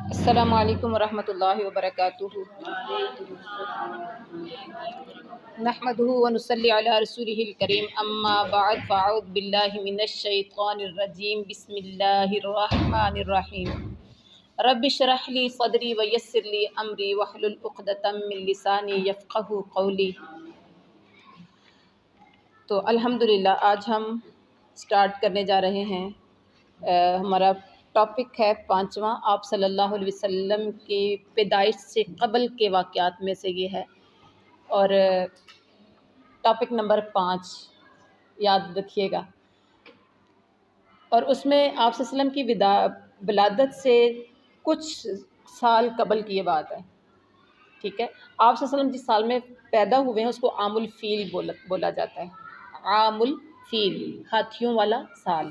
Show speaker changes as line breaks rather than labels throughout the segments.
السلام علیکم ورحمۃ اللہ وبرکاتہ۔ نحمده ونصلی علی رسولہ الکریم، اما بعد فاعوذ باللہ من الشیطان الرجیم، بسم اللہ الرحمن الرحیم۔ رب اشرح لی صدری ویسر لی امری واحلل عقدۃ من لسانی یفقہوا قولی۔ تو الحمدللہ آج ہم سٹارٹ کرنے جا رہے ہیں، ہمارا ٹاپک ہے 5واں، آپ صلی اللہ علیہ وسلم کی پیدائش سے قبل کے واقعات میں سے یہ ہے، اور ٹاپک نمبر 5 یاد رکھیے گا۔ اور اس میں آپ صلی اللہ علیہ وسلم کی ولادت سے کچھ سال قبل کی یہ بات ہے، ٹھیک ہے۔ آپ صلی اللہ علیہ وسلم جس سال میں پیدا ہوئے ہیں اس کو عام الفیل بولا جاتا ہے، عام الفیل، ہاتھیوں والا سال۔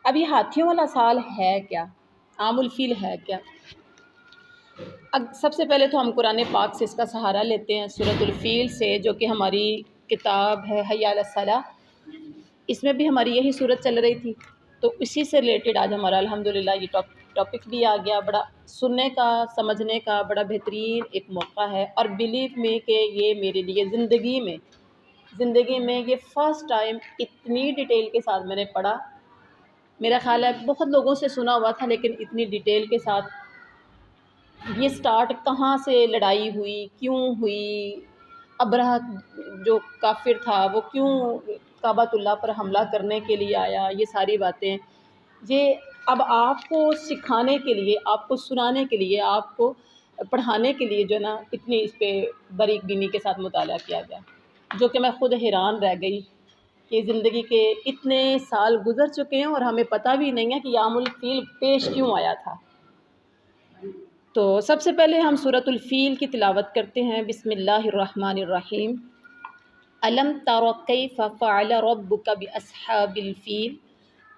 اب یہ ہاتھیوں والا سال ہے کیا، عام الفیل ہے کیا؟ سب سے پہلے تو ہم قرآن پاک سے اس کا سہارا لیتے ہیں، سورۃ الفیل سے، جو کہ ہماری کتاب ہے حی علی الصلاۃ، اس میں بھی ہماری یہی صورت چل رہی تھی، تو اسی سے ریلیٹڈ آج ہمارا الحمدللہ یہ ٹاپک بھی آ گیا۔ بڑا سننے کا، سمجھنے کا بڑا بہترین ایک موقع ہے، اور بلیو میں کہ یہ میرے لیے زندگی میں یہ فرسٹ ٹائم اتنی ڈیٹیل کے ساتھ میں نے پڑھا۔ میرا خیال ہے بہت لوگوں سے سنا ہوا تھا، لیکن اتنی ڈیٹیل کے ساتھ یہ سٹارٹ کہاں سے لڑائی ہوئی، کیوں ہوئی، ابرہہ جو کافر تھا وہ کیوں کعبۃ اللہ پر حملہ کرنے کے لیے آیا، یہ ساری باتیں یہ اب آپ کو سکھانے کے لیے، آپ کو سنانے کے لیے، آپ کو پڑھانے کے لیے جو ہے نا، اتنی اس پہ باریک بینی کے ساتھ مطالعہ کیا گیا، جو کہ میں خود حیران رہ گئی کہ زندگی کے اتنے سال گزر چکے ہیں اور ہمیں پتہ بھی نہیں ہے کہ عام الفیل پیش کیوں آیا تھا۔ تو سب سے پہلے ہم سورۃ الفیل کی تلاوت کرتے ہیں، بسم اللہ الرحمن الرحیم۔ الم تر کیف فعل ربک باصحاب الفیل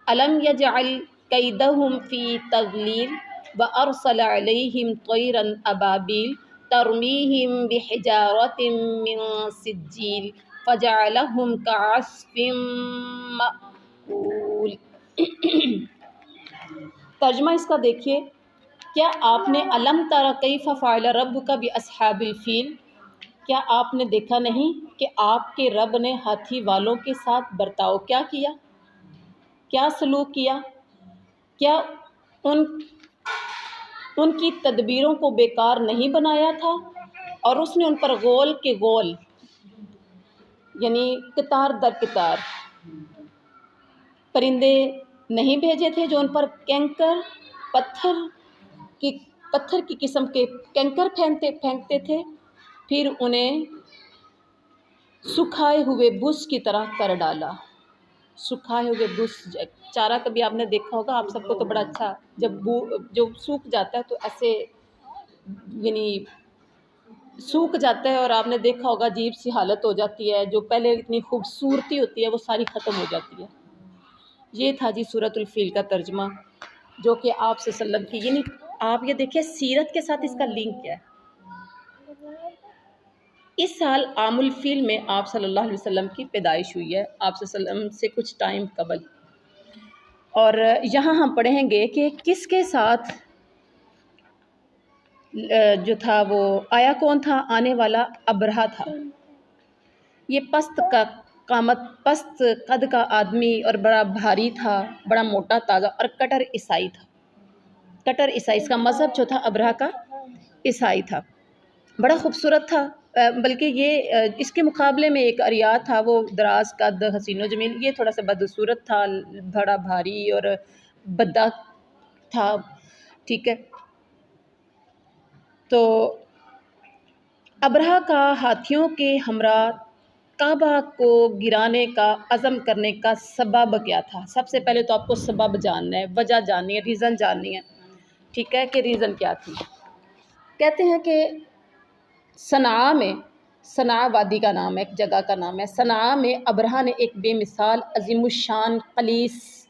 الم یجعل کیدہم فی تضلیل وارسل علیہم طیرا ابابیل ترمیہم بحجارۃ من سجیل فجعلہم کعصف مأکول۔ ترجمہ اس کا دیکھیے، کیا آپ نے الم تر کیف فعل ربک باصحاب الفیل، کیا آپ نے دیکھا نہیں کہ آپ کے رب نے ہاتھی والوں کے ساتھ برتاؤ کیا کیا، کیا سلوک کیا؟ کیا ان کی تدبیروں کو بیکار نہیں بنایا تھا، اور اس نے ان پر غول کے غول، یعنی قطار در قطار پرندے نہیں بھیجے تھے جو ان پر کینکر، پتھر کی قسم کے کینکر پھینکتے تھے، پھر انہیں سکھائے ہوئے بس کی طرح کر ڈالا۔ سکھائے ہوئے بس، چارہ کبھی آپ نے دیکھا ہوگا، آپ سب کو تو بڑا اچھا، جب جو سوکھ جاتا ہے تو ایسے یعنی سوکھ جاتا ہے، اور آپ نے دیکھا ہوگا عجیب سی حالت ہو جاتی ہے، جو پہلے اتنی خوبصورتی ہوتی ہے وہ ساری ختم ہو جاتی ہے۔ یہ تھا جی سورۃ الفیل کا ترجمہ، جو کہ آپ صلی اللہ علیہ وسلم کی، یعنی آپ یہ دیکھیں سیرت کے ساتھ اس کا لنک کیا ہے۔ اس سال عام الفیل میں آپ صلی اللہ علیہ وسلم کی پیدائش ہوئی ہے، آپ صلی اللہ علیہ وسلم سے کچھ ٹائم قبل، اور یہاں ہم پڑھیں گے کہ کس کے ساتھ جو تھا وہ آیا، کون تھا آنے والا؟ ابرہہ تھا۔ یہ پست قد کا آدمی اور بڑا بھاری تھا، بڑا موٹا تازہ اور کٹر عیسائی تھا۔ کٹر عیسائی، اس کا مذہب جو تھا ابرہہ کا عیسائی تھا، بڑا خوبصورت تھا، بلکہ یہ اس کے مقابلے میں ایک اریات تھا، وہ دراز قد، حسین و جمیل، یہ تھوڑا سا بدصورت تھا، بڑا بھاری اور بدا تھا، ٹھیک ہے۔ تو ابرہہ کا ہاتھیوں کے ہمراہ کعبہ کو گرانے کا عزم کرنے کا سبب کیا تھا؟ سب سے پہلے تو آپ کو سبب جاننا ہے، وجہ جاننی ہے، ریزن جاننی ہے، ٹھیک ہے، کہ ریزن کیا تھی۔ کہتے ہیں کہ صنعاء وادی کا نام ہے، ایک جگہ کا نام ہے صنعاء میں، ابرہہ نے ایک بے مثال عظیم الشان قلیس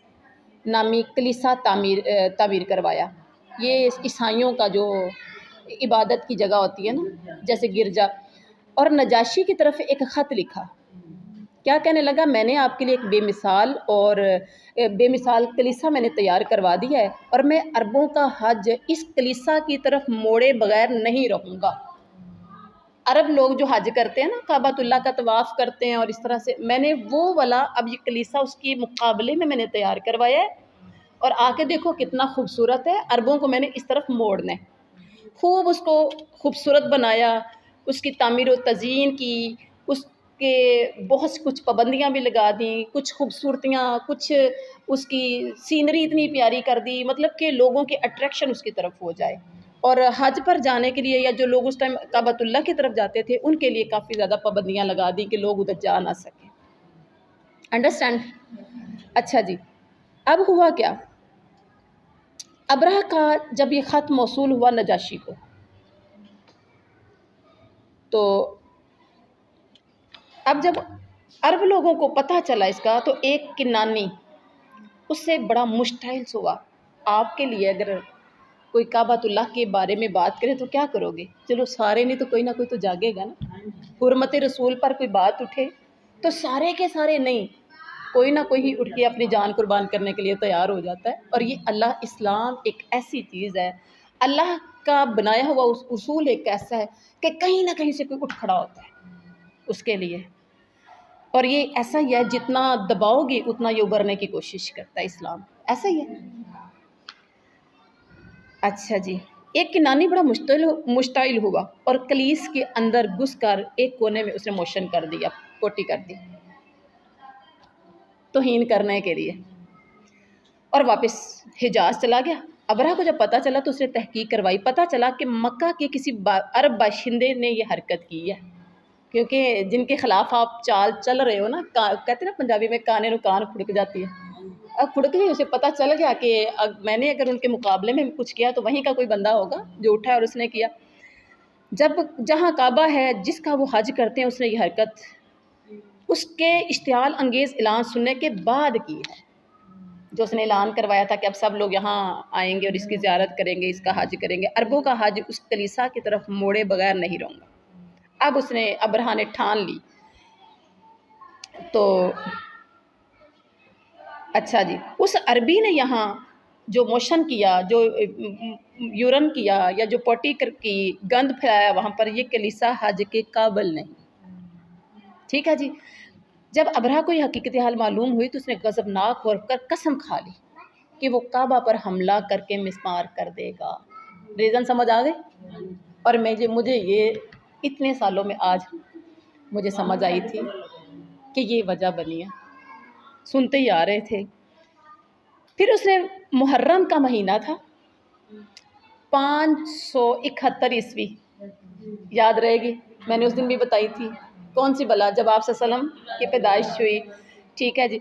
نامی کلیسا تعمیر کروایا۔ یہ عیسائیوں کا جو عبادت کی جگہ ہوتی ہے نا، جیسے گرجا، اور نجاشی کی طرف ایک خط لکھا کیا کہنے لگا؟ میں نے آپ کے لیے ایک بے مثال کلیسا میں نے تیار کروا دیا ہے، اور میں عربوں کا حج اس کلیسا کی طرف موڑے بغیر نہیں رہوں گا۔ عرب لوگ جو حج کرتے ہیں نا، کعبۃ اللہ کا طواف کرتے ہیں، اور اس طرح سے میں نے وہ والا اب یہ کلیسا اس کی مقابلے میں نے تیار کروایا ہے، اور آ کے دیکھو کتنا خوبصورت ہے۔ عربوں کو میں نے اس طرف موڑنا ہے، خوب اس کو خوبصورت بنایا، اس کی تعمیر و تزئین کی، اس کے بہت کچھ پابندیاں بھی لگا دیں، کچھ خوبصورتیاں، کچھ اس کی سینری اتنی پیاری کر دی، مطلب کہ لوگوں کی اٹریکشن اس کی طرف ہو جائے۔ اور حج پر جانے کے لیے، یا جو لوگ اس ٹائم کعبۃ اللہ کی طرف جاتے تھے، ان کے لیے کافی زیادہ پابندیاں لگا دی کہ لوگ ادھر جا نہ سکیں۔ انڈرسٹینڈ؟ اچھا جی، اب ہوا کیا؟ ابرہہ کا جب یہ خط موصول ہوا نجاشی کو، تو اب جب عرب لوگوں کو پتہ چلا اس کا، تو ایک کنانی اس سے بڑا مشتعل ہوا۔ آپ کے لیے اگر کوئی کعبۃ اللہ کے بارے میں بات کرے تو کیا کرو گے؟ چلو سارے نہیں تو کوئی نہ کوئی تو جاگے گا نا۔ حرمت رسول پر کوئی بات اٹھے تو سارے کے سارے نہیں، کوئی نہ کوئی ہی اٹھ کے اپنی جان قربان کرنے کے لیے تیار ہو جاتا ہے۔ اور یہ اللہ، اسلام ایک ایسی چیز ہے، اللہ کا بنایا ہوا اصول ایک ایسا ہے کہ کہیں نہ کہیں سے کوئی اٹھ کھڑا ہوتا ہے اس کے لیے۔ اور یہ ایسا ہی ہے، جتنا دباؤ گے اتنا یہ ابھرنے کی کوشش کرتا ہے اسلام، ایسا ہی ہے۔ اچھا جی، ایک کنانی بڑا مشتعل ہوا اور کلیس کے اندر گھس کر ایک کونے میں اس نے موشن کر دیا، پوٹی کر دی توہین کرنے کے لیے، اور واپس حجاز چلا گیا۔ ابرہہ کو جب پتہ چلا تو اس نے تحقیق کروائی، پتہ چلا کہ مکہ کے کسی عرب باشندے نے یہ حرکت کی ہے، کیونکہ جن کے خلاف آپ چال چل رہے ہو نا، کہتے ہیں نا پنجابی میں کانے نو کان کھڑک جاتی ہے، اب کھڑک گئی، اسے پتہ چل گیا کہ میں نے اگر ان کے مقابلے میں کچھ کیا تو وہیں کا کوئی بندہ ہوگا جو اٹھا اور اس نے کیا۔ جہاں کعبہ ہے، جس کا وہ حج کرتے ہیں، اس نے یہ حرکت اس کے اشتعال انگیز اعلان سننے کے بعد کی ہے، جو اس نے اعلان کروایا تھا کہ اب سب لوگ یہاں آئیں گے اور اس کی زیارت کریں گے، اس کا حج کریں گے، عربوں کا حج اس کلیسا کی طرف موڑے بغیر نہیں رہوں گا۔ اب اس نے ابرہہ نے ٹھان لی۔ تو اچھا جی، اس عربی نے یہاں جو موشن کیا، جو یورن کیا، یا جو پوٹی کی گند پھیلایا وہاں پر، یہ کلیسا حج کے قابل نہیں۔ ٹھیک ہے جی، جب ابرہہ کو یہ حقیقت حال معلوم ہوئی تو اس نے غضبناک ہو کر قسم کھا لی کہ وہ کعبہ پر حملہ کر کے مسمار کر دے گا۔ ریزن سمجھ آ گئی؟ اور مجھے یہ اتنے سالوں میں آج مجھے سمجھ آئی تھی کہ یہ وجہ بنی ہے، سنتے ہی آ رہے تھے۔ پھر اس نے محرم کا مہینہ تھا، 571 عیسوی، یاد رہے گی، میں نے اس دن بھی بتائی تھی، کون سی بلا؟ جب آپ صلی اللہ علیہ وسلم کی پیدائش ہوئی، ٹھیک ہے جی۔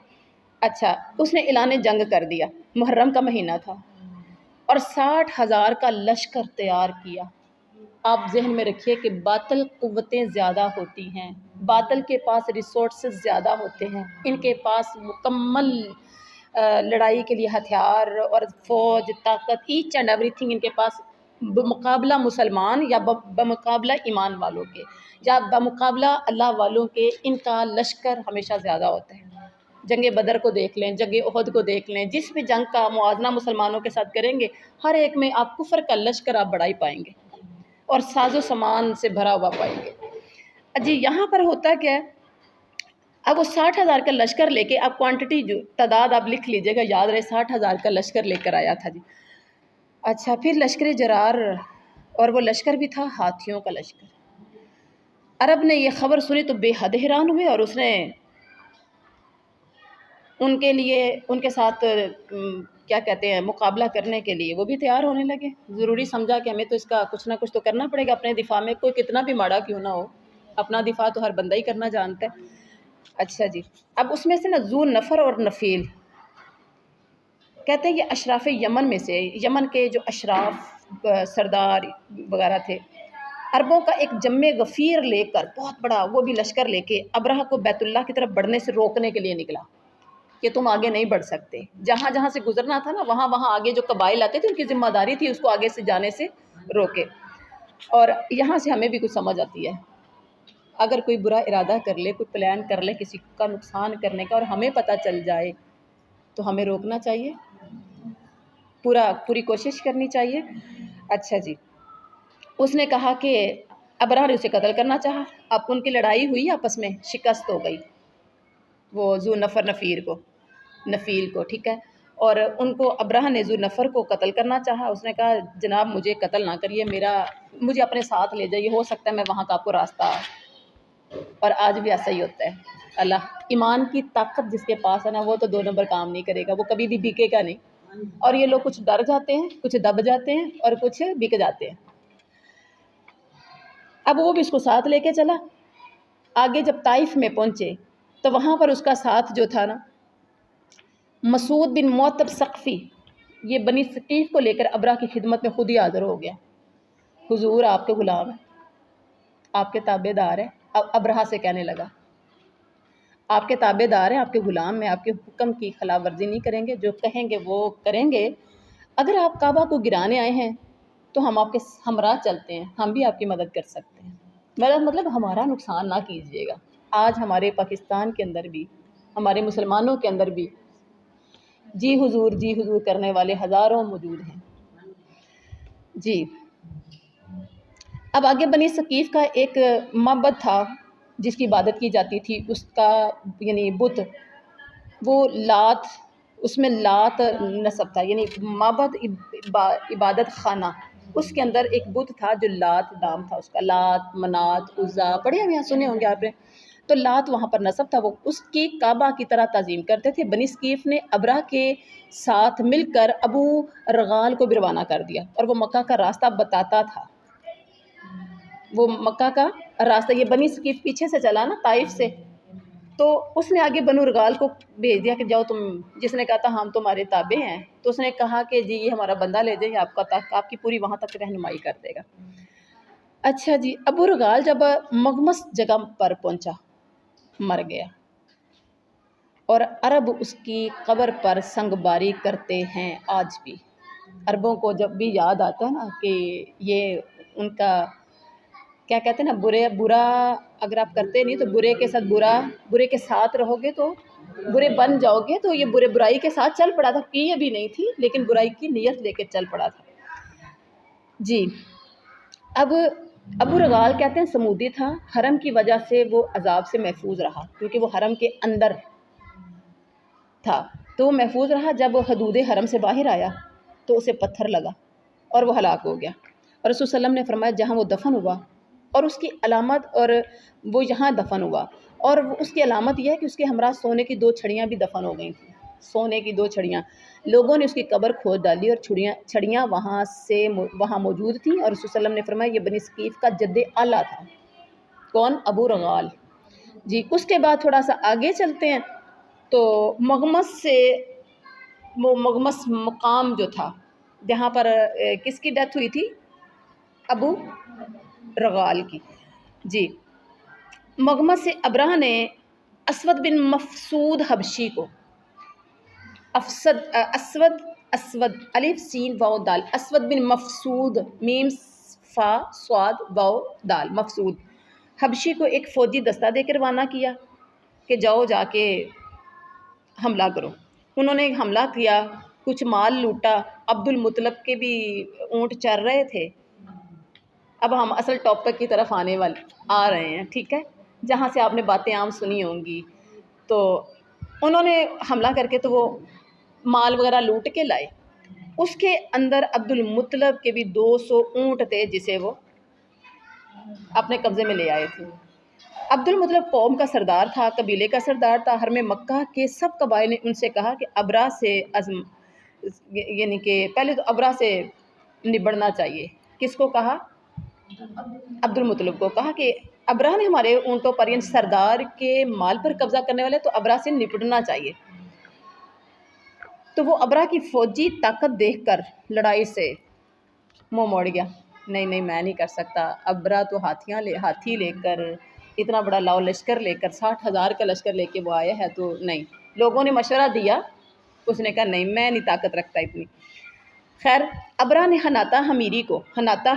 اچھا، اس نے اعلان جنگ کر دیا، محرم کا مہینہ تھا، اور 60,000 کا لشکر تیار کیا۔ آپ ذہن میں رکھیے کہ باطل قوتیں زیادہ ہوتی ہیں، باطل کے پاس ریسورسز زیادہ ہوتے ہیں، ان کے پاس مکمل لڑائی کے لیے ہتھیار اور فوج، طاقت، ایچ اینڈ ایوری تھنگ ان کے پاس، بمقابلہ مسلمان یا بمقابلہ ایمان والوں کے، یا بمقابلہ اللہ والوں کے، ان کا لشکر ہمیشہ زیادہ ہوتا ہے۔ جنگ بدر کو دیکھ لیں، جنگ احد کو دیکھ لیں، جس بھی جنگ کا موازنہ مسلمانوں کے ساتھ کریں گے، ہر ایک میں آپ کفر کا لشکر آپ بڑا ہی پائیں گے، اور ساز و سامان سے بھرا ہوا پائیں گے۔ جی، یہاں پر ہوتا کیا ہے، اب وہ 60,000 کا لشکر لے کے، آپ کوانٹٹی جو تعداد آپ لکھ لیجئے گا، یاد رہے 60,000 کا لشکر لے کر آیا تھا جی۔ اچھا، پھر لشکر جرار، اور وہ لشکر بھی تھا ہاتھیوں کا لشکر۔ عرب نے یہ خبر سنی تو بے حد حیران ہوئے، اور اس نے ان کے لیے، ان کے ساتھ کیا کہتے ہیں، مقابلہ کرنے کے لیے وہ بھی تیار ہونے لگے۔ ضروری سمجھا کہ ہمیں تو اس کا کچھ نہ کچھ تو کرنا پڑے گا اپنے دفاع میں، کوئی کتنا بھی ماڑا کیوں نہ ہو، اپنا دفاع تو ہر بندہ ہی کرنا جانتا ہے۔ اچھا جی، اب اس میں سے نا ذو نفر اور نفیل کہتے ہیں، یہ اشراف یمن میں سے، یمن کے جو اشراف سردار وغیرہ تھے، عربوں کا ایک جم غفیر لے کر، بہت بڑا وہ بھی لشکر لے کے، ابرہہ کو بیت اللہ کی طرف بڑھنے سے روکنے کے لیے نکلا کہ تم آگے نہیں بڑھ سکتے، جہاں جہاں سے گزرنا تھا نا، وہاں وہاں آگے جو قبائل آتے تھے ان کی ذمہ داری تھی اس کو آگے سے جانے سے روکے۔ اور یہاں سے ہمیں بھی کچھ سمجھ آتی ہے، اگر کوئی برا ارادہ کر لے، کوئی پلان کر لے کسی کا نقصان کرنے کا اور ہمیں پتہ چل جائے تو ہمیں روکنا چاہیے، پوری کوشش کرنی چاہیے۔ اچھا جی، اس نے کہا کہ ابرہہ نے اسے قتل کرنا چاہا۔ اب ان کی لڑائی ہوئی، آپس میں شکست ہو گئی وہ ذو نفر نفیل کو، ٹھیک ہے، اور ان کو ابرہہ نے ذو نفر کو قتل کرنا چاہا۔ اس نے کہا جناب مجھے قتل نہ کریے، مجھے اپنے ساتھ لے جائیے، ہو سکتا ہے میں وہاں کا آپ کو راستہ، اور آج بھی ایسا ہی ہوتا ہے۔ اللہ ایمان کی طاقت جس کے پاس ہے نا، وہ تو 2 نمبر کام نہیں کرے گا، وہ کبھی بھی بکے گا نہیں۔ اور یہ لوگ کچھ ڈر جاتے ہیں، کچھ دب جاتے ہیں، اور کچھ بک جاتے ہیں۔ اب وہ بھی اس کو ساتھ لے کے چلا۔ آگے جب طائف میں پہنچے تو وہاں پر اس کا ساتھ جو تھا نا، مسعود بن معتب ثقفی، یہ بنی ثقیف کو لے کر ابرہہ کی خدمت میں خود ہی حاضر ہو گیا۔ حضور آپ کے غلام ہیں، آپ کے تابع دار ہیں۔ اب ابرہہ سے کہنے لگا آپ کے تابع دار ہیں، آپ کے غلام ہیں، آپ کے حکم کی خلاف ورزی نہیں کریں گے، جو کہیں گے وہ کریں گے۔ اگر آپ کعبہ کو گرانے آئے ہیں تو ہم آپ کے ہمراہ چلتے ہیں، ہم بھی آپ کی مدد کر سکتے ہیں، مطلب ہمارا نقصان نہ کیجیے گا۔ آج ہمارے پاکستان کے اندر بھی، ہمارے مسلمانوں کے اندر بھی جی حضور کرنے والے ہزاروں موجود ہیں۔ جی اب آگے بنی ثقیف کا ایک معبد تھا جس کی عبادت کی جاتی تھی، اس کا یعنی بت، وہ لات، اس میں لات نصب تھا، یعنی معبد عبادت خانہ، اس کے اندر ایک بت تھا جو لات نام تھا اس کا، لات منات عزا، پڑھے ہم یہاں سنے ہوں گے آپ نے۔ تو لات وہاں پر نصب تھا، وہ اس کی کعبہ کی طرح تعظیم کرتے تھے۔ بنی ثقیف نے ابرہہ کے ساتھ مل کر ابو رغال کو بھی روانہ کر دیا، اور وہ مکہ کا راستہ بتاتا تھا، وہ مکہ کا راستہ، یہ بنی ثقیف پیچھے سے چلا نا طائف سے، تو اس نے آگے بنو رغال کو بھیج دیا کہ جاؤ تم، جس نے کہا تھا ہم تمہارے تابع ہیں، تو اس نے کہا کہ جی یہ ہمارا بندہ لے جائے، آپ کی پوری وہاں تک رہنمائی کر دے گا۔ اچھا جی، ابو رغال جب مغمس جگہ پر پہنچا مر گیا، اور عرب اس کی قبر پر سنگ باری کرتے ہیں آج بھی۔ عربوں کو جب بھی یاد آتا ہے نا کہ یہ ان کا کیا کہتے ہیں نا، برا اگر آپ کرتے نہیں تو برے کے ساتھ رہو گے تو برے بن جاؤ گے، تو یہ برائی کے ساتھ چل پڑا تھا، کی ابھی نہیں تھی لیکن برائی کی نیت لے کے چل پڑا تھا۔ جی اب ابو رغال کہتے ہیں سمودی تھا، حرم کی وجہ سے وہ عذاب سے محفوظ رہا، کیونکہ وہ حرم کے اندر تھا تو وہ محفوظ رہا۔ جب وہ حدود حرم سے باہر آیا تو اسے پتھر لگا اور وہ ہلاک ہو گیا، اور رسول صلی اللہ علیہ وسلم نے فرمایا جہاں وہ دفن ہوا اور اس کی علامت، اور وہ یہاں دفن ہوا، اور اس کی علامت یہ ہے کہ اس کے ہمراہ سونے کی 2 چھڑیاں بھی دفن ہو گئی تھیں، سونے کی 2 چھڑیاں، لوگوں نے اس کی قبر کھود ڈالی اور چھڑیاں وہاں موجود تھیں، اور رسول صلی اللہ علیہ وسلم نے فرمایا یہ بنی ثقیف کا جد اعلیٰ تھا، کون؟ ابو رغال۔ جی اس کے بعد تھوڑا سا آگے چلتے ہیں تو مغمس مقام جو تھا جہاں پر کس کی ڈیتھ ہوئی تھی؟ ابو رغال کی۔ جی مغمس سے ابرہہ نے اسود بن مفسود حبشی کو، اسود الف سین واو دال، اسود بن مفسود میم فا صاد واو دال مفسود حبشی کو ایک فوجی دستہ دے کے روانہ کیا کہ جاؤ جا کے حملہ کرو۔ انہوں نے حملہ کیا، کچھ مال لوٹا، عبد المطلب کے بھی اونٹ چر رہے تھے۔ اب ہم اصل ٹاپک کی طرف آ رہے ہیں، ٹھیک ہے، جہاں سے آپ نے باتیں عام سنی ہوں گی۔ تو انہوں نے حملہ کر کے تو وہ مال وغیرہ لوٹ کے لائے، اس کے اندر عبد المطلب کے بھی 200 اونٹ تھے جسے وہ اپنے قبضے میں لے آئے تھے۔ عبد المطلب قوم کا سردار تھا، قبیلے کا سردار تھا، حرم مکہ کے سب قبائل نے ان سے کہا کہ ابرہہ سے یعنی کہ پہلے تو ابرہہ سے نبڑنا چاہیے۔ کس کو کہا؟ عبد المطلب کو کہا کہ ابرہہ نے ہمارے اونٹوں پر، یعنی سردار کے مال پر قبضہ کرنے والے، تو ابرہہ سے نپٹنا چاہیے۔ تو وہ ابرہہ کی فوجی طاقت دیکھ کر لڑائی سے منہ موڑ گیا، نہیں میں نہیں کر سکتا۔ ابرہہ تو ہاتھی لے کر، اتنا بڑا لاؤ لشکر لے کر، 60,000 کا لشکر لے کے وہ آیا ہے، تو نہیں۔ لوگوں نے مشورہ دیا، اس نے کہا نہیں میں نہیں طاقت رکھتا اتنی۔ خیر ابرہہ نے حناطہ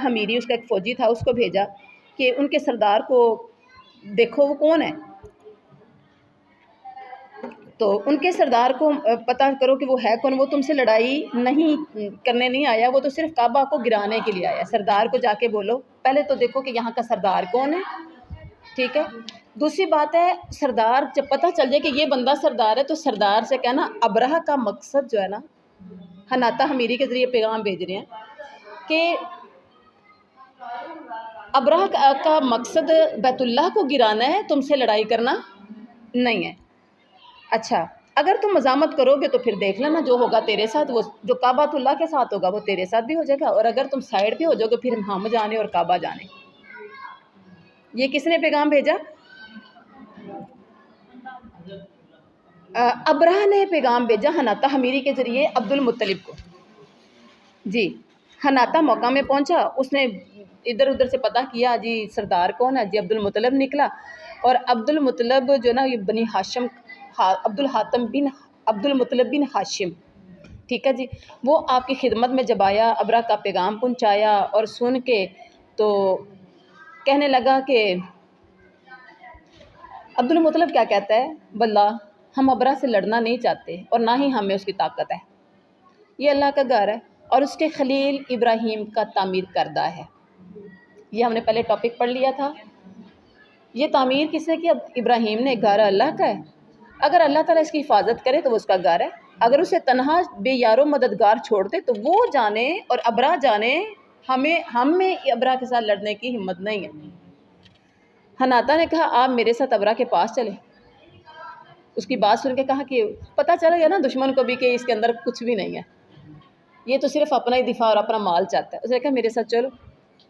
حمیری اس کا ایک فوجی تھا، اس کو بھیجا کہ ان کے سردار کو دیکھو وہ کون ہے، تو ان کے سردار کو پتہ کرو کہ وہ ہے کون. وہ تم سے لڑائی نہیں کرنے نہیں آیا، وہ تو صرف کعبہ کو گرانے کے لیے آیا. سردار کو جا کے بولو، پہلے تو دیکھو کہ یہاں کا سردار کون ہے، ٹھیک ہے. دوسری بات ہے، سردار جب پتہ چل جائے کہ یہ بندہ سردار ہے تو سردار سے کہنا ابرہہ کا مقصد جو ہے نا، حناطہ حمیری کے ذریعے پیغام بھیج رہے ہیں کہ ابرہہ کا مقصد بیت اللہ کو گرانا ہے، تم سے لڑائی کرنا نہیں ہے. اچھا اگر تم مزاحمت کرو گے تو پھر دیکھ لینا جو ہوگا تیرے ساتھ، وہ جو کعبہ اللہ کے ساتھ ہوگا وہ تیرے ساتھ بھی ہو جائے گا، اور اگر تم سائڈ پہ ہو جاؤ گے پھر ہم جانے اور کعبہ جانے. یہ کس نے پیغام بھیجا؟ ابرہہ نے پیغام بھیجا حناطہ حمیری کے ذریعے عبد المطلب کو. جی حناطہ موقع میں پہنچا، اس نے ادھر ادھر سے پتہ کیا جی سردار کون ہے، جی عبد المطلب نکلا. اور عبد المطلب جو نا یہ بنی ہاشم، عبد المطلب بن ہاشم، ٹھیک ہے جی. وہ آپ کی خدمت میں جب آیا، ابرہہ کا پیغام پہنچایا اور سن کے تو کہنے لگا کہ عبد المطلب کیا کہتا ہے، واللہ ہم ابرہہ سے لڑنا نہیں چاہتے اور نہ ہی ہمیں اس کی طاقت ہے. یہ اللہ کا گھر ہے اور اس کے خلیل ابراہیم کا تعمیر کردہ ہے. یہ ہم نے پہلے ٹاپک پڑھ لیا تھا. یہ تعمیر کس نے کی؟ اب ابراہیم نے. گھر اللہ کا ہے، اگر اللہ تعالیٰ اس کی حفاظت کرے تو وہ اس کا گھر ہے. اگر اسے تنہا بے یار و مددگار چھوڑ دے تو وہ جانے اور ابرہہ جانے، ہم میں ابرہہ کے ساتھ لڑنے کی ہمت نہیں ہے. حناطہ نے کہا آپ میرے ساتھ ابرہہ کے پاس چلیں. اس کی بات سن کے کہا کہ پتہ چل گیا نا دشمن کو بھی کہ اس کے اندر کچھ بھی نہیں ہے، یہ تو صرف اپنا ہی دفاع اور اپنا مال چاہتا ہے. اس نے کہا میرے ساتھ چلو.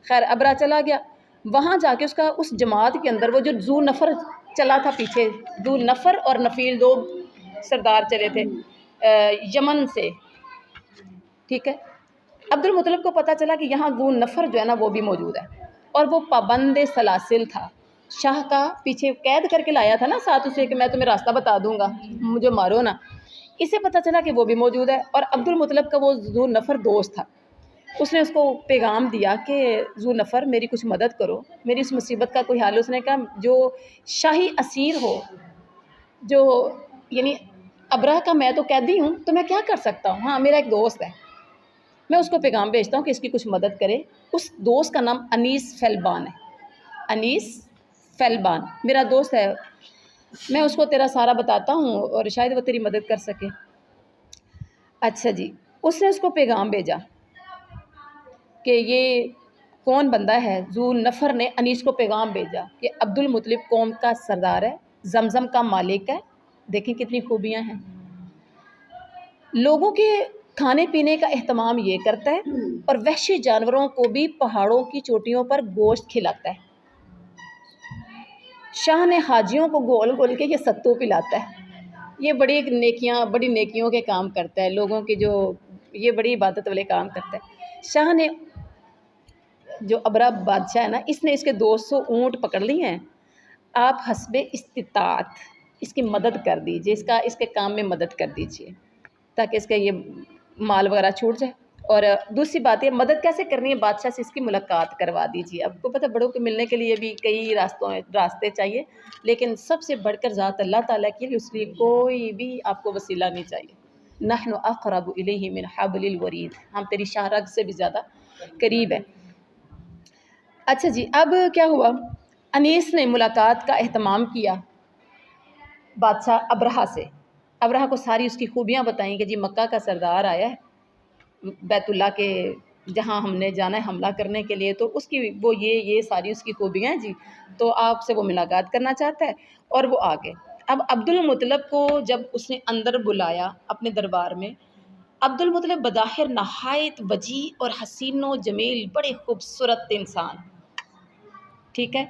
خیر ابرہہ چلا گیا. وہاں جا کے اس جماعت کے اندر وہ جو ذو نفر چلا تھا پیچھے، ذو نفر اور نفیل دو سردار چلے تھے یمن سے، ٹھیک ہے. عبد المطلب کو پتہ چلا کہ یہاں ذو نفر جو ہے نا وہ بھی موجود ہے، اور وہ پابند سلاسل تھا. شاہ کا پیچھے قید کر کے لایا تھا نا ساتھ اسے کہ میں تمہیں راستہ بتا دوں گا، مجھے مارو نا. اسے پتہ چلا کہ وہ بھی موجود ہے، اور عبد المطلب کا وہ ذو نفر دوست تھا. اس نے اس کو پیغام دیا کہ ذو نفر میری کچھ مدد کرو، میری اس مصیبت کا کوئی حال. اس نے کہا جو شاہی اسیر ہو، جو یعنی ابرہہ کا میں تو قیدی ہوں تو میں کیا کر سکتا ہوں، ہاں میرا ایک دوست ہے، میں اس کو پیغام بھیجتا ہوں کہ اس کی کچھ مدد کرے. اس دوست کا نام انیس فیلبان ہے. انیس فیلبان میرا دوست ہے، میں اس کو تیرا سارا بتاتا ہوں اور شاید وہ تیری مدد کر سکے. اچھا جی، اس نے اس کو پیغام بھیجا کہ یہ کون بندہ ہے. ذو نفر نے انیس کو پیغام بھیجا کہ عبد المطلب قوم کا سردار ہے، زمزم کا مالک ہے. دیکھیں کتنی خوبیاں ہیں. لوگوں کے کھانے پینے کا اہتمام یہ کرتا ہے اور وحشی جانوروں کو بھی پہاڑوں کی چوٹیوں پر گوشت کھلاتا ہے. شاہ نے حاجیوں کو گول گول کے یہ ستو پلاتا ہے. یہ بڑی نیکیوں کے کام کرتا ہے، لوگوں کی جو یہ بڑی عبادت والے کام کرتا ہے. شاہ نے جو ابرہہ بادشاہ ہے نا، اس نے اس کے 200 اونٹ پکڑ لی ہیں. آپ حسب استطاعت اس کی مدد کر دیجئے، اس کے کام میں مدد کر دیجئے تاکہ اس کا یہ مال وغیرہ چھوٹ جائے. اور دوسری بات یہ مدد کیسے کرنی ہے، بادشاہ سے اس کی ملاقات کروا دیجیے. آپ کو پتہ بڑوں کو ملنے کے لیے بھی کئی راستے چاہیے، لیکن سب سے بڑھ کر ذات اللہ تعالیٰ کے لیے اس لیے کوئی بھی آپ کو وسیلہ نہیں چاہیے. نحن اقرب الیہ من حبل الورید، ہم تیری شاہ رگ سے بھی زیادہ قریب ہے. اچھا جی، اب کیا ہوا، انیس نے ملاقات کا اہتمام کیا بادشاہ ابرہہ سے. ابرہہ کو ساری اس کی خوبیاں بتائیں کہ جی مکہ کا سردار آیا ہے بیت اللہ کے جہاں ہم نے جانا ہے حملہ کرنے کے لیے، تو اس کی وہ یہ ساری اس کی خوبیاں ہیں جی، تو آپ سے وہ ملاقات کرنا چاہتا ہے. اور وہ آ گئے. اب عبد المطلب کو جب اس نے اندر بلایا اپنے دربار میں، عبد المطلب بظاہر نہایت وجیح اور حسین و جمیل، بڑے خوبصورت انسان، ٹھیک ہے.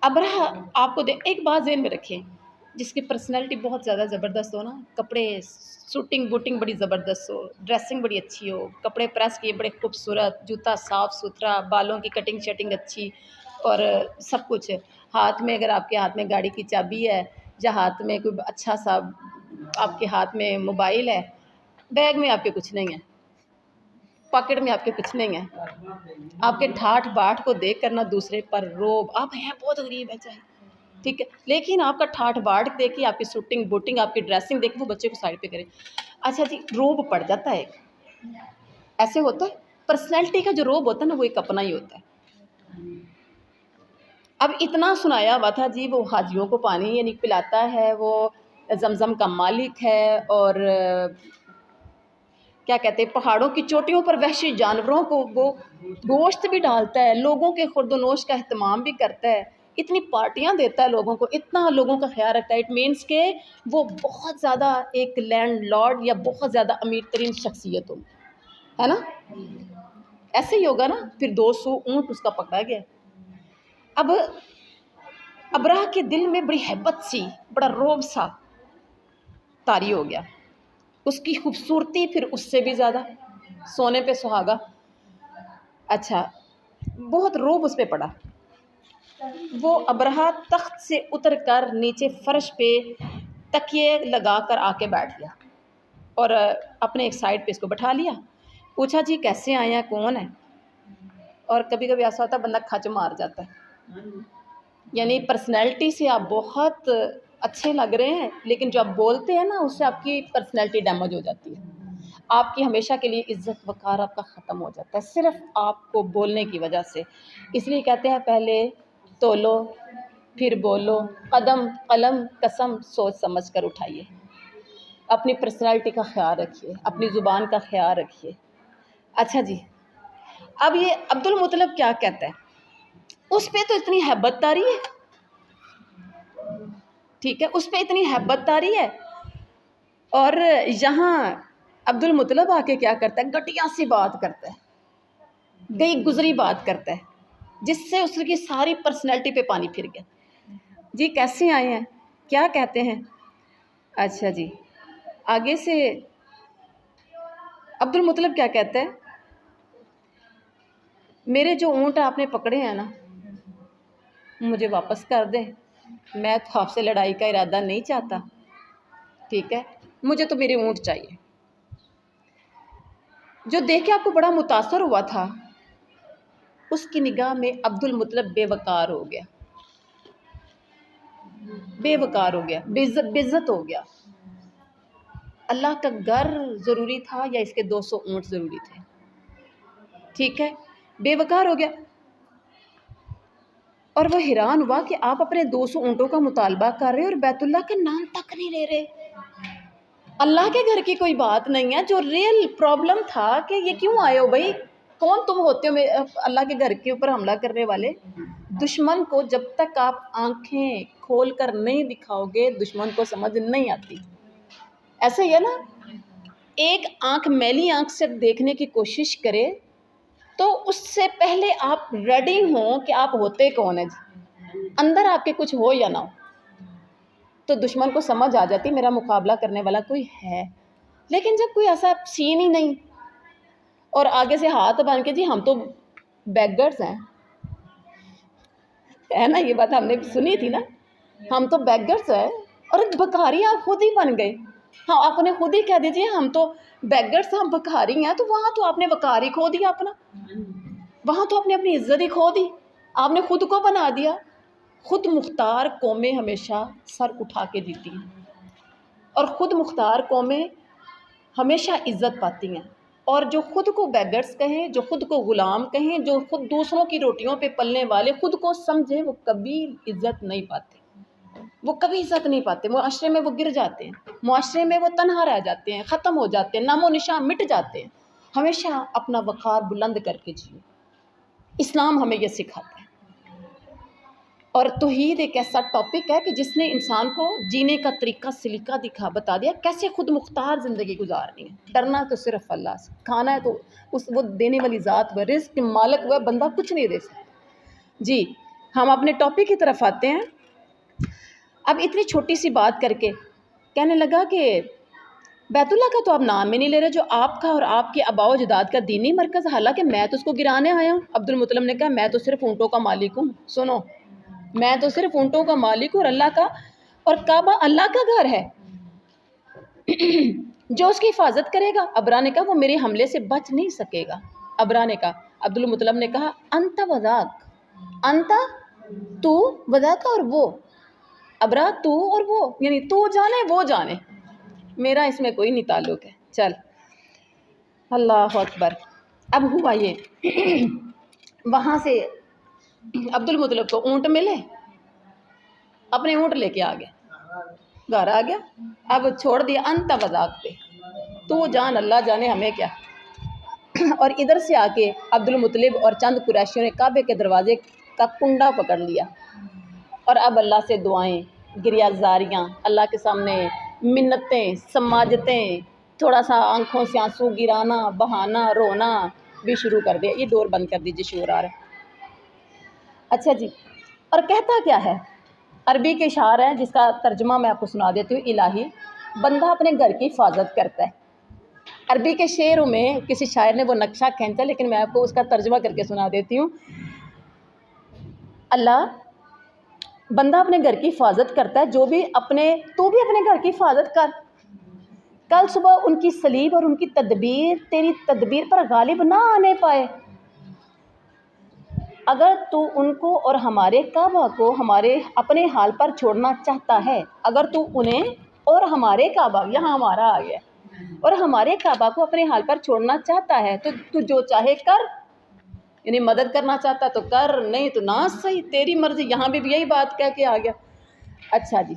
ابرہہ آپ کو ایک بات ذہن میں رکھیں، جس کی پرسنالٹی بہت زیادہ زبردست ہو نا، کپڑے سوٹنگ بوٹنگ بڑی زبردست ہو، ڈریسنگ بڑی اچھی ہو، کپڑے پریس کیے بڑے خوبصورت، جوتا صاف ستھرا، بالوں کی کٹنگ شٹنگ اچھی، اور سب کچھ. ہاتھ میں اگر آپ کے ہاتھ میں گاڑی کی چابی ہے، یا ہاتھ میں کوئی اچھا سا آپ کے ہاتھ میں موبائل ہے، بیگ میں آپ کے کچھ نہیں ہے، پاکٹ میں آپ کے کچھ نہیں ہے، آپ کے ٹھاٹ باٹ کو دیکھ کر نہ دوسرے پر روب، آپ ہیں بہت غریب ہے چاہے، ٹھیک ہے، لیکن آپ کا ٹھاٹ باٹ دیکھ کے، آپ کی سوٹنگ بوٹنگ، آپ کی ڈریسنگ دیکھ کے وہ بچے کو سائڈ پہ کرے. اچھا جی، روب پڑ جاتا ہے ایک، ایسے ہوتا ہے. پرسنالٹی کا جو روب ہوتا ہے نا وہ ایک اپنا ہی ہوتا ہے. اب اتنا سنایا ہوا تھا جی وہ حاجیوں کو پانی یعنی پلاتا ہے، وہ زمزم کا مالک ہے، اور کیا کہتے ہیں پہاڑوں کی چوٹیوں پر وحشی جانوروں کو وہ گوشت بھی ڈالتا ہے، لوگوں کے خورد و نوش کا اہتمام بھی کرتا ہے، اتنی پارٹیاں دیتا ہے لوگوں کو، اتنا لوگوں کا خیال رکھتا ہے. اٹ مینس کہ وہ بہت زیادہ ایک لینڈ لارڈ یا بہت زیادہ امیر ترین شخصیت ہو، ہے نا. ایسے ہی ہوگا نا. پھر 200 اونٹ اس کا پکڑا گیا. اب ابرہہ کے دل میں بڑی ہیبت سی، بڑا روب سا طاری ہو گیا. اس کی خوبصورتی پھر اس سے بھی زیادہ، سونے پہ سہاگا. اچھا، بہت روب اس پہ پڑا. وہ ابرہہ تخت سے اتر کر نیچے فرش پہ تکیے لگا کر آ کے بیٹھ گیا اور اپنے ایک سائڈ پہ اس کو بٹھا لیا. پوچھا جی کیسے آئے ہیں، کون ہے؟ اور کبھی کبھی ایسا ہوتا ہے بندہ کھچ مار جاتا ہے، یعنی پرسنالٹی سے آپ بہت اچھے لگ رہے ہیں لیکن جو آپ بولتے ہیں نا اس سے آپ کی پرسنالٹی ڈیمیج ہو جاتی ہے، آپ کی ہمیشہ کے لیے عزت وقار آپ کا ختم ہو جاتا ہے صرف آپ کو بولنے کی وجہ سے. اس لیے کہتے ہیں پہلے تولو پھر بولو، قدم قلم قسم سوچ سمجھ کر اٹھائیے. اپنی پرسنالٹی کا خیال رکھیے، اپنی زبان کا خیال رکھیے. اچھا جی، اب یہ عبد المطلب کیا کہتا ہے، اس پہ تو اتنی ہیبت طاری ہے، ٹھیک ہے، اس پہ اتنی ہیبت طاری ہے، اور یہاں عبد المطلب آ کے کیا کرتا ہے، گھٹیا سی بات کرتا ہے، گئی گزری بات کرتا ہے جس سے اس کی ساری پرسنالٹی پہ پانی پھر گیا. جی کیسے آئے ہیں، کیا کہتے ہیں؟ اچھا جی، آگے سے عبد المطلب کیا کہتا ہے، میرے جو اونٹ آپ نے پکڑے ہیں نا مجھے واپس کر دیں، میں تو آپ سے لڑائی کا ارادہ نہیں چاہتا، ٹھیک ہے، مجھے تو میرے اونٹ چاہیے. جو دیکھ کے آپ کو بڑا متاثر ہوا تھا اس کی نگاہ میں عبد المطلب بے وقار ہو گیا، بے وقار ہو گیا، بے عزت ہو گیا. اللہ کا گھر ضروری تھا یا اس کے 200 اونٹ ضروری تھے؟ ٹھیک ہے، بے وقار ہو گیا. اور وہ حیران ہوا کہ آپ اپنے 200 اونٹوں کا مطالبہ کر رہے اور بیت اللہ کا نام تک نہیں لے رہے. اللہ کے گھر کی کوئی بات نہیں ہے. جو ریئل پرابلم تھا کہ یہ کیوں آئے ہو بھائی، کون تم ہوتے ہو اللہ کے گھر کے اوپر حملہ کرنے والے؟ دشمن کو جب تک آپ آنکھیں کھول کر نہیں دکھاؤ گے دشمن کو سمجھ نہیں آتی. ایسا ہی ہے نا، ایک آنکھ میلی آنکھ سے دیکھنے کی کوشش کرے تو اس سے پہلے آپ ریڈی ہوں کہ آپ ہوتے کون ہیں، اندر آپ کے کچھ ہو یا نہ ہو، تو دشمن کو سمجھ آ جاتی میرا مقابلہ کرنے والا کوئی ہے. لیکن جب کوئی ایسا سین ہی نہیں اور آگے سے ہاتھ بن کے جی ہم تو بیگرز ہیں، ہے نا، یہ بات ہم نے سنی تھی نا، ہم تو بیگرز ہیں، اور بکاری آپ خود ہی بن گئے. ہاں آپ نے خود ہی کہہ دیجیے ہم تو بیگرز ہم بکاری ہیں، تو وہاں تو آپ نے وقار ہی کھو دیا اپنا، وہاں تو آپ نے اپنی عزت ہی کھو دی، آپ نے خود کو بنا دیا. خود مختار قومیں ہمیشہ سر اٹھا کے جیتی ہیں اور خود مختار قومیں ہمیشہ عزت پاتی ہیں. اور جو خود کو بیگرز کہیں، جو خود کو غلام کہیں، جو خود دوسروں کی روٹیوں پہ پلنے والے خود کو سمجھیں، وہ کبھی عزت نہیں پاتے، وہ کبھی عزت نہیں پاتے. معاشرے میں وہ گر جاتے ہیں، معاشرے میں وہ تنہا رہ جاتے ہیں، ختم ہو جاتے ہیں، نام و نشان مٹ جاتے ہیں. ہمیشہ اپنا وقار بلند کر کے جیو، اسلام ہمیں یہ سکھاتا ہے. اور توحید ایک ایسا ٹاپک ہے کہ جس نے انسان کو جینے کا طریقہ سلیقہ بتا دیا کیسے خود مختار زندگی گزارنی ہے. ڈرنا تو صرف اللہ سے، کھانا ہے تو وہ دینے والی ذات وہ، رزق کے مالک وہ، بندہ کچھ نہیں دے سکتا. جی ہم اپنے ٹاپک کی طرف آتے ہیں. اب اتنی چھوٹی سی بات کر کے کہنے لگا کہ بیت اللہ کا تو آپ نام ہی نہیں لے رہے، جو آپ کا اور آپ کے آباء و اجداد کا دینی مرکز، حالانکہ میں تو اس کو گرانے آیا ہوں. عبد المطلب نے کہا میں تو صرف اونٹوں کا مالک ہوں. سنو، میں تو صرف اونٹوں کا مالک ہوں، اور اللہ کا، اور کعبہ اللہ کا گھر ہے. جو اس کی حفاظت کرے گا، ابرا نے کہا وہ میرے حملے سے بچ نہیں سکے گا۔ ابرا نے کہا، عبدالمطلب نے کہا انت وذاک، انت تو، وذاک اور وہ، ابرا تو اور وہ، یعنی تو جانے وہ جانے، میرا اس میں کوئی نہیں تعلق ہے، چل۔ اللہ اکبر۔ اب ہوا یہ وہاں سے عبدالمطلب کو اونٹ ملے، اپنے اونٹ لے کے آ گئے، گھر آ گیا، اب چھوڑ دیا انت وذاک پہ، تو جان اللہ جانے ہمیں کیا۔ اور ادھر سے آ کے عبدالمطلب اور چند قریشیوں نے کعبے کے دروازے کا کنڈا پکڑ لیا، اور اب اللہ سے دعائیں، گریہ زاریاں، اللہ کے سامنے منتیں، سماجتیں، تھوڑا سا آنکھوں سے آنسو گرانا، بہانا، رونا بھی شروع کر دیا۔ یہ ڈور بند کر دیجیے، شور آ رہا ہے۔ اچھا جی، اور کہتا کیا ہے؟ عربی کے اشعار ہیں جس کا ترجمہ میں آپ کو سنا دیتی ہوں۔ الہی، بندہ اپنے گھر کی حفاظت کرتا ہے۔ عربی کے شعروں میں کسی شاعر نے وہ نقشہ کھینچا، لیکن میں آپ کو اس کا ترجمہ کر کے سنا دیتی ہوں۔ اللہ، بندہ اپنے گھر کی حفاظت کرتا ہے، تو بھی اپنے گھر کی حفاظت کر، کل صبح ان کی صلیب اور ان کی تدبیر تیری تدبیر پر غالب نہ آنے پائے۔ اگر تو ان کو اور ہمارے کعبہ کو ہمارے اپنے حال پر چھوڑنا چاہتا ہے، اگر تو انہیں اور ہمارے کعبہ، یہاں ہمارا آ گیا، اور ہمارے کعبہ کو اپنے حال پر چھوڑنا چاہتا ہے تو تو جو چاہے کر، یعنی مدد کرنا چاہتا تو کر، نہیں تو نہ صحیح، تیری مرضی۔ یہاں بھی یہی بات کہہ کے آ گیا۔ اچھا جی،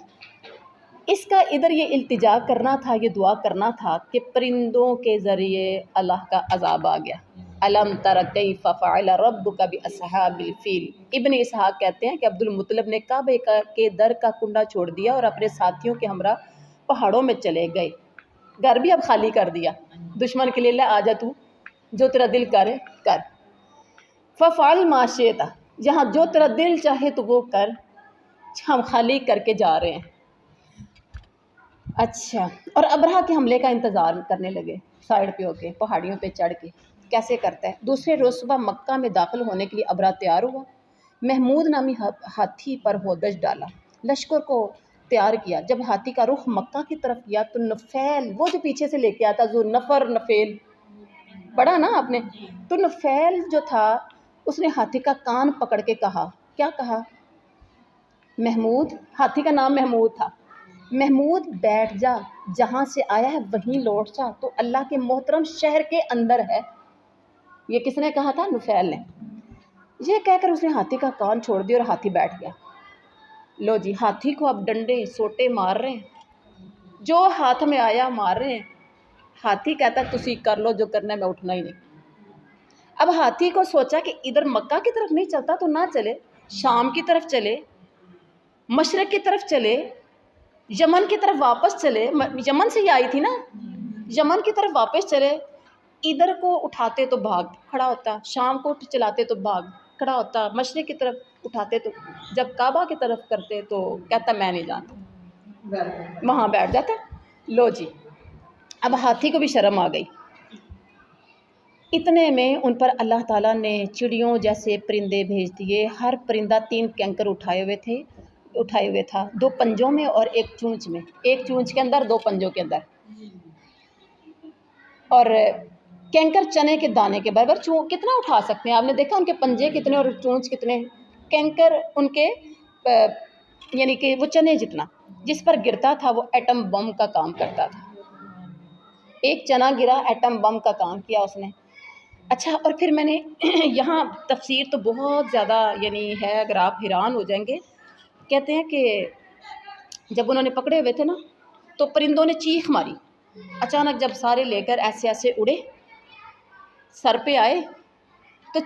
اس کا ادھر یہ التجا کرنا تھا، یہ دعا کرنا تھا کہ پرندوں کے ذریعے اللہ کا عذاب آ گیا۔ الم تر کیف فعل ربک باصحاب الفیل۔ ابن اسحاق کہتے ہیں کہ عبدالمطلب نے کعبے کے در کا کنڈا چھوڑ دیا اور اپنے ساتھیوں کے ہمراہ پہاڑوں میں چلے گئے۔ گھر بھی اب خالی کر دیا، دشمن کے لیے لے آ جا، تو جو تیرا دل کرے کر، ففعل ما شئت، جہاں جو تیرا دل چاہے تو وہ کر، ہم خالی کر کے جا رہے ہیں۔ اچھا، اور ابرہہ کے حملے کا انتظار کرنے لگے، سائڈ پہ ہو کے، پہاڑیوں پہ چڑھ کے۔ کیسے کرتا ہے؟ دوسرے روز صبح مکہ میں داخل ہونے کے لیے ابرہہ تیار ہوا، محمود نامی ہاتھی پر ہودج ڈالا، لشکر کو تیار کیا۔ جب ہاتھی کا رخ مکہ کی طرف کیا تو نفیل، وہ جو پیچھے سے لے کے آتا، ذو نفر، نفیل پڑھا نا آپ نے، تو نفیل جو تھا اس نے ہاتھی کا کان پکڑ کے کہا، کیا کہا؟ محمود، ہاتھی کا نام محمود تھا، محمود بیٹھ جا، جہاں سے آیا ہے وہیں لوٹ جا، تو اللہ کے محترم شہر کے اندر ہے۔ یہ کس نے کہا تھا؟ نفیل نے۔ یہ کہہ کر اس نے ہاتھی کا کان چھوڑ دیا اور ہاتھی بیٹھ گیا۔ لو جی، ہاتھی کو اب ڈنڈے سوٹے مار رہے ہیں، جو ہاتھ میں آیا مار رہے ہیں۔ ہاتھی کہتا تسی کر لو جو کرنا ہے، میں اٹھنا ہی نہیں۔ اب ہاتھی کو سوچا کہ ادھر مکہ کی طرف نہیں چلتا تو نہ چلے، شام کی طرف چلے، مشرق کی طرف چلے، یمن کی طرف واپس چلے، یمن سے ہی آئی تھی نا، یمن کی طرف واپس چلے۔ ادھر کو اٹھاتے تو بھاگ کھڑا ہوتا، شام کو چلاتے تو بھاگ کھڑا ہوتا، مشرق کی طرف اٹھاتے تو، جب کعبہ کی طرف کرتے تو کہتا میں نہیں جانتا، وہاں بیٹھ جاتا۔ لو جی، اب ہاتھی کو بھی شرم آ گئی۔ اتنے میں ان پر اللہ تعالیٰ نے چڑیوں جیسے پرندے بھیج دیے، ہر پرندہ 3 کینکر اٹھائے ہوئے تھا، 2 پنجوں میں اور 1 چونچ میں، 1 چونچ کے اندر 2 پنجوں کے اندر، اور کینکر چنے کے دانے کے برابر۔ کتنا اٹھا سکتے ہیں؟ آپ نے دیکھا ان کے پنجے کتنے اور چونچ کتنے، کینکر ان کے یعنی کہ وہ چنے جتنا، جس پر گرتا تھا وہ ایٹم بم کا کام کرتا تھا۔ 1 چنا گرا، ایٹم بم کا کام کیا اس نے۔ اچھا، اور پھر میں نے یہاں تفسیر تو بہت زیادہ یعنی ہے، اگر آپ حیران ہو جائیں گے۔ کہتے ہیں کہ جب انہوں نے پکڑے ہوئے تھے نا تو پرندوں نے چیخ ماری، اچانک جب سارے لے کر ایسے ایسے اڑے، سر پہ آئے تو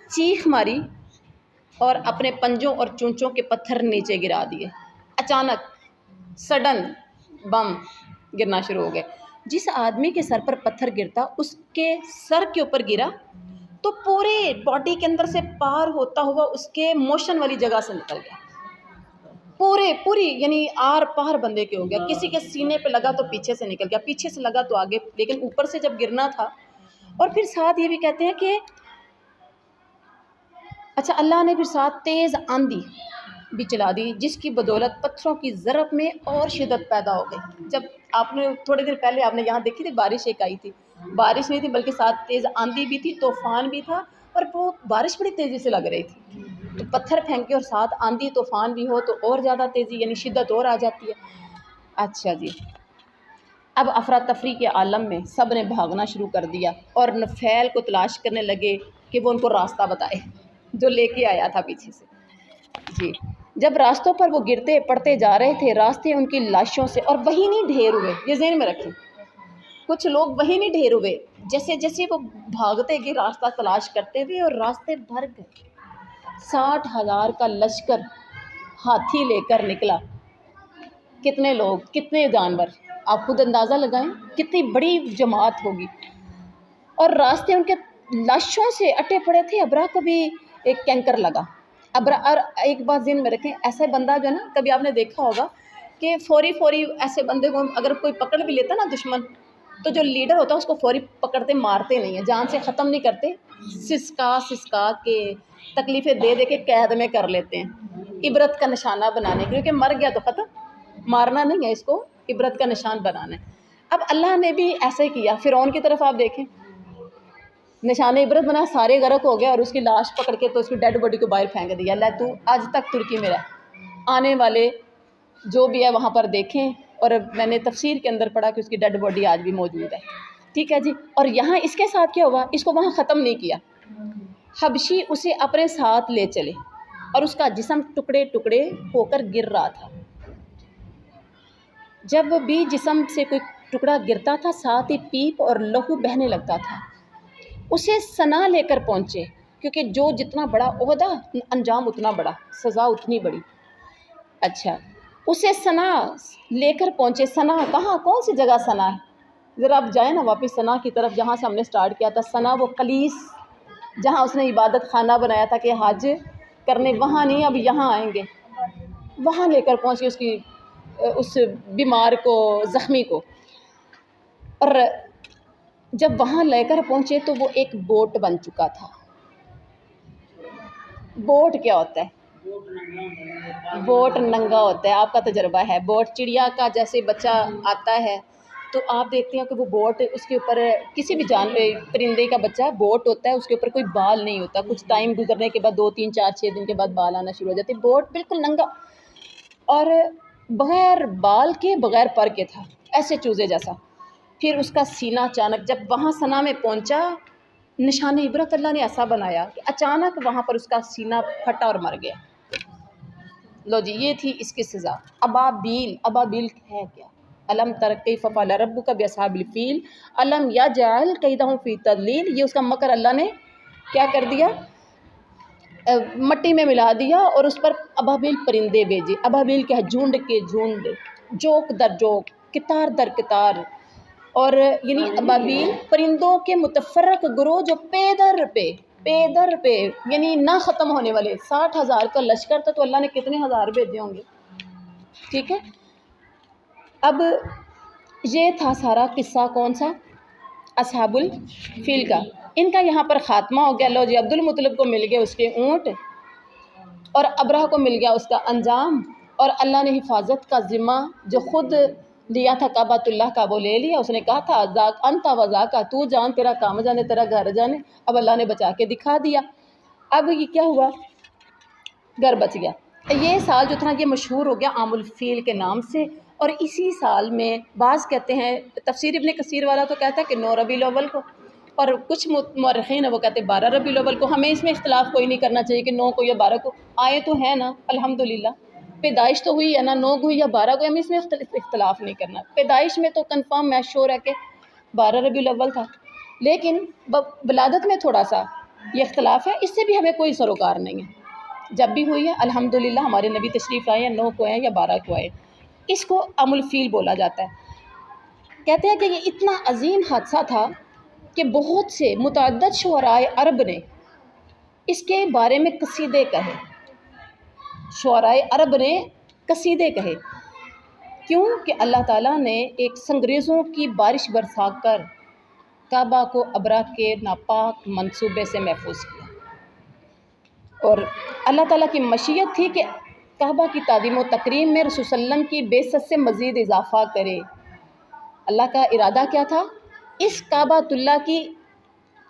چیخ ماری اور اپنے پنجوں اور چونچوں کے پتھر نیچے گرا دیے۔ اچانک سڈن بم گرنا شروع ہو گئے۔ جس آدمی کے سر پر پتھر گرتا اس کے سر کے اوپر گرا تو پورے باڈی کے اندر سے پار ہوتا ہوا اس کے موشن والی جگہ سے نکل گیا، پوری یعنی آر پار بندے کے ہو گیا۔ کسی کے سینے پہ لگا تو پیچھے سے نکل گیا، پیچھے سے لگا تو آگے، لیکن اوپر سے جب گرنا تھا۔ اور پھر ساتھ یہ بھی کہتے ہیں کہ اچھا، اللہ نے پھر ساتھ تیز آندھی بھی چلا دی، جس کی بدولت پتھروں کی ضرب میں اور شدت پیدا ہو گئی۔ جب آپ نے تھوڑے دن پہلے آپ نے یہاں دیکھی تھی بارش ایک آئی تھی، بارش نہیں تھی بلکہ ساتھ تیز آندھی بھی تھی، طوفان بھی تھا، اور وہ بارش بڑی تیزی سے لگ رہی تھی، تو پتھر پھینکے اور ساتھ آندھی طوفان بھی ہو تو اور زیادہ تیزی یعنی شدت اور آ جاتی ہے۔ اچھا جی، اب افراتفری کے عالم میں سب نے بھاگنا شروع کر دیا اور نفیل کو تلاش کرنے لگے کہ وہ ان کو راستہ بتائے جو لے کے آیا تھا پیچھے سے۔ جی، جب راستوں پر وہ گرتے پڑتے جا رہے تھے، راستے ان کی لاشوں سے اور وہی نہیں ڈھیر ہوئے، یہ ذہن میں رکھیں، کچھ لوگ وہی نہیں ڈھیر ہوئے، جیسے جیسے وہ بھاگتے گئے راستہ تلاش کرتے ہوئے اور راستے بھر گئے۔ 60,000 کا لشکر ہاتھی لے کر نکلا، کتنے لوگ، کتنے جانور، آپ خود اندازہ لگائیں کتنی بڑی جماعت ہوگی، اور راستے ان کے لاشوں سے اٹے پڑے تھے۔ ابرا کو بھی ایک کینکر لگا۔ ابرا، اور ایک بات ذہن میں رکھیں، ایسا بندہ جو ہے نا، کبھی آپ نے دیکھا ہوگا کہ فوری ایسے بندے کو اگر کوئی پکڑ بھی لیتا نا دشمن، تو جو لیڈر ہوتا ہے اس کو فوری پکڑتے مارتے نہیں ہیں، جان سے ختم نہیں کرتے، سسکا کے تکلیفیں دے دے کے قید میں کر لیتے ہیں، عبرت کا نشانہ بنانے کے، کیونکہ مر گیا تو ختم، مارنا نہیں ہے اس کو، عبرت کا نشان بنانا ہے۔ اب اللہ نے بھی ایسے ہی کیا، فرعون کی طرف آپ دیکھیں، نشان عبرت بنا، سارے غرق ہو گئے اور اس کی لاش پکڑ کے تو اس کی ڈیڈ باڈی کو باہر پھینک دیا، اللہ تو آج تک ترکی میں رہ، آنے والے جو بھی ہے وہاں پر دیکھیں، اور میں نے تفسیر کے اندر پڑھا کہ اس کی ڈیڈ باڈی آج بھی موجود ہے، ٹھیک ہے جی۔ اور یہاں اس کے ساتھ کیا ہوا، اس کو وہاں ختم نہیں کیا، حبشی اسے اپنے ساتھ لے چلے اور اس کا جسم ٹکڑے ٹکڑے ہو کر گر رہا تھا۔ جب بھی جسم سے کوئی ٹکڑا گرتا تھا، ساتھ ہی پیپ اور لہو بہنے لگتا تھا۔ اسے سنا لے کر پہنچے، کیونکہ جو جتنا بڑا عہدہ انجام اتنا بڑا، سزا اتنی بڑی۔ اچھا، اسے سنا لے کر پہنچے۔ سنا کہاں، کون سی جگہ سنا ہے؟ ذرا آپ جائیں نا واپس سنا کی طرف، جہاں سے ہم نے سٹارٹ کیا تھا۔ سنا وہ قلیس جہاں اس نے عبادت خانہ بنایا تھا کہ حج کرنے، وہاں نہیں، اب یہاں آئیں گے، وہاں لے کر پہنچے اس بیمار کو، زخمی کو۔ اور جب وہاں لے کر پہنچے تو وہ ایک بوٹ بن چکا تھا۔ بوٹ کیا ہوتا ہے؟ بوٹ ننگا ہوتا ہے، آپ کا تجربہ ہے، بوٹ چڑیا کا جیسے بچہ آتا ہے تو آپ دیکھتے ہیں کہ وہ بوٹ، اس کے اوپر کسی بھی پرندے کا بچہ بوٹ ہوتا ہے، اس کے اوپر کوئی بال نہیں ہوتا، کچھ ٹائم گزرنے کے بعد 2 3 4 6 دن کے بعد بال آنا شروع ہو جاتے، بوٹ بالکل ننگا اور بغیر بال کے، بغیر پر کے تھا، ایسے چوزے جیسا۔ پھر اس کا سینہ اچانک جب وہاں سنا میں پہنچا، نشان عبرت اللہ نے ایسا بنایا کہ اچانک وہاں پر اس کا سینہ پھٹا اور مر گیا۔ لو جی، یہ تھی اس کی سزا۔ ابابیل، ابابیل ہے کیا؟ الم تر کیف فعل ربک باصحاب الفیل الم یجعل کیدہم فی تضلیل، یہ اس کا مکر اللہ نے کیا کر دیا، مٹی میں ملا دیا اور اس پر ابابیل پرندے بھیجے۔ ابابیل کیا ہے؟ جھنڈ کے جھنڈ، جوک در جوک، قطار در قطار، اور یعنی ابابیل پرندوں کے متفرق گروہ جو پے در پہ یعنی نہ ختم ہونے والے۔ 60,000 کا لشکر تھا تو اللہ نے کتنے ہزار بھیجے ہوں گے، ٹھیک ہے۔ اب یہ تھا سارا قصہ کون سا؟ اصحاب الفیل کا۔ ان کا یہاں پر خاتمہ ہو گیا۔ لو جی، عبد المطلب کو مل گئے اس کے اونٹ اور ابرہہ کو مل گیا اس کا انجام، اور اللہ نے حفاظت کا ذمہ جو خود لیا تھا کعبۃ اللہ کا وہ لے لیا۔ اس نے کہا تھا انت وذاک، تو جان تیرا کام جانے، تیرا گھر جانے، اب اللہ نے بچا کے دکھا دیا۔ اب یہ کیا ہوا، گھر بچ گیا۔ یہ سال جو تھا یہ مشہور ہو گیا عام الفیل کے نام سے، اور اسی سال میں بعض کہتے ہیں، تفسیر ابن کثیر والا تو کہتا ہے کہ 9 ربیع الاول کو، اور کچھ مورخین ہیں وہ کہتے ہیں 12 ربیع الاول کو۔ ہمیں اس میں اختلاف کوئی نہیں کرنا چاہیے کہ 9 کو یا 12 کو، آئے تو ہیں نا الحمدللہ، پیدائش تو ہوئی ہے نا، 9 کو یا 12 کو، ہمیں اس میں اختلاف نہیں کرنا۔ پیدائش میں تو کنفرم میشور ہے کہ 12 ربیع الاول تھا، لیکن ولادت میں تھوڑا سا یہ اختلاف ہے، اس سے بھی ہمیں کوئی سروکار نہیں ہے، جب بھی ہوئی ہے الحمدللہ ہمارے نبی تشریف لائے ہیں، 9 کو ہیں یا 12 کو آئے، اس کو عام الفیل بولا جاتا ہے۔ کہتے ہیں کہ یہ اتنا عظیم حادثہ تھا کہ بہت سے متعدد شعرائے عرب نے اس کے بارے میں قصیدے کہے، شعرائے عرب نے قصیدے کہے، کیوں کہ اللہ تعالیٰ نے ایک سنگریزوں کی بارش برسا کر کعبہ کو ابرہ کے ناپاک منصوبے سے محفوظ کیا، اور اللہ تعالیٰ کی مشیت تھی کہ کعبہ کی تعظیم و تکریم میں رسول صلی اللہ علیہ وسلم کی بعثت سے مزید اضافہ کرے، اللہ کا ارادہ کیا تھا؟ اس کعبۃ اللہ کی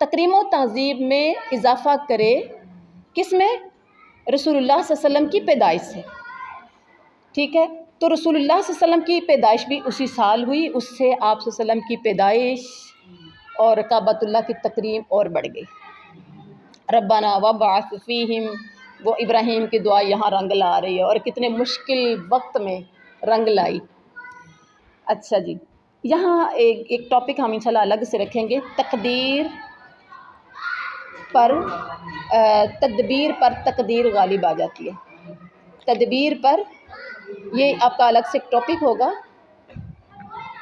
تکریم و تعظیم میں اضافہ کرے، کس میں؟ رسول اللہ صلی اللہ علیہ وسلم کی پیدائش سے، ٹھیک ہے؟ تو رسول اللہ صلی اللہ علیہ وسلم کی پیدائش بھی اسی سال ہوئی، اس سے آپ صلی اللہ علیہ وسلم کی پیدائش اور کعبۃ اللہ کی تکریم اور بڑھ گئی۔ ربنا وابعث فیہم، وہ ابراہیم کی دعا یہاں رنگ لا رہی ہے، اور کتنے مشکل وقت میں رنگ لائی۔ اچھا جی، یہاں ایک ٹاپک ہم انشاءاللہ الگ سے رکھیں گے، تدبیر پر تقدیر غالب آ جاتی ہے۔ تدبیر پر، یہ آپ کا الگ سے ایک ٹاپک ہوگا،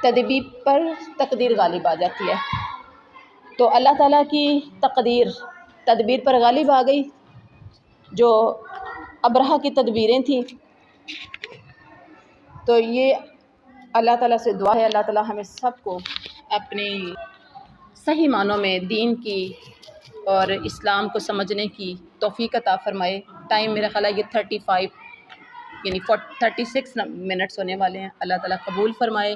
تدبیر پر تقدیر غالب آ جاتی ہے۔ تو اللہ تعالیٰ کی تدبیر پر غالب آ گئی، جو ابرہہ کی تدبیریں تھیں۔ تو یہ اللہ تعالیٰ سے دعا ہے، اللہ تعالیٰ ہمیں سب کو اپنے صحیح معنوں میں دین کی اور اسلام کو سمجھنے کی توفیق عطا فرمائے۔ ٹائم میرا خیال ہے یہ 36 منٹس ہونے والے ہیں، اللہ تعالیٰ قبول فرمائے۔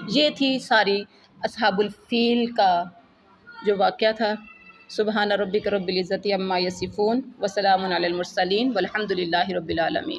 یہ تھی ساری اصحاب الفیل کا جو واقعہ تھا۔ سبحان ربک رب العزت عما یصفون وسلام علی المرسلین والحمد للہ رب العالمین۔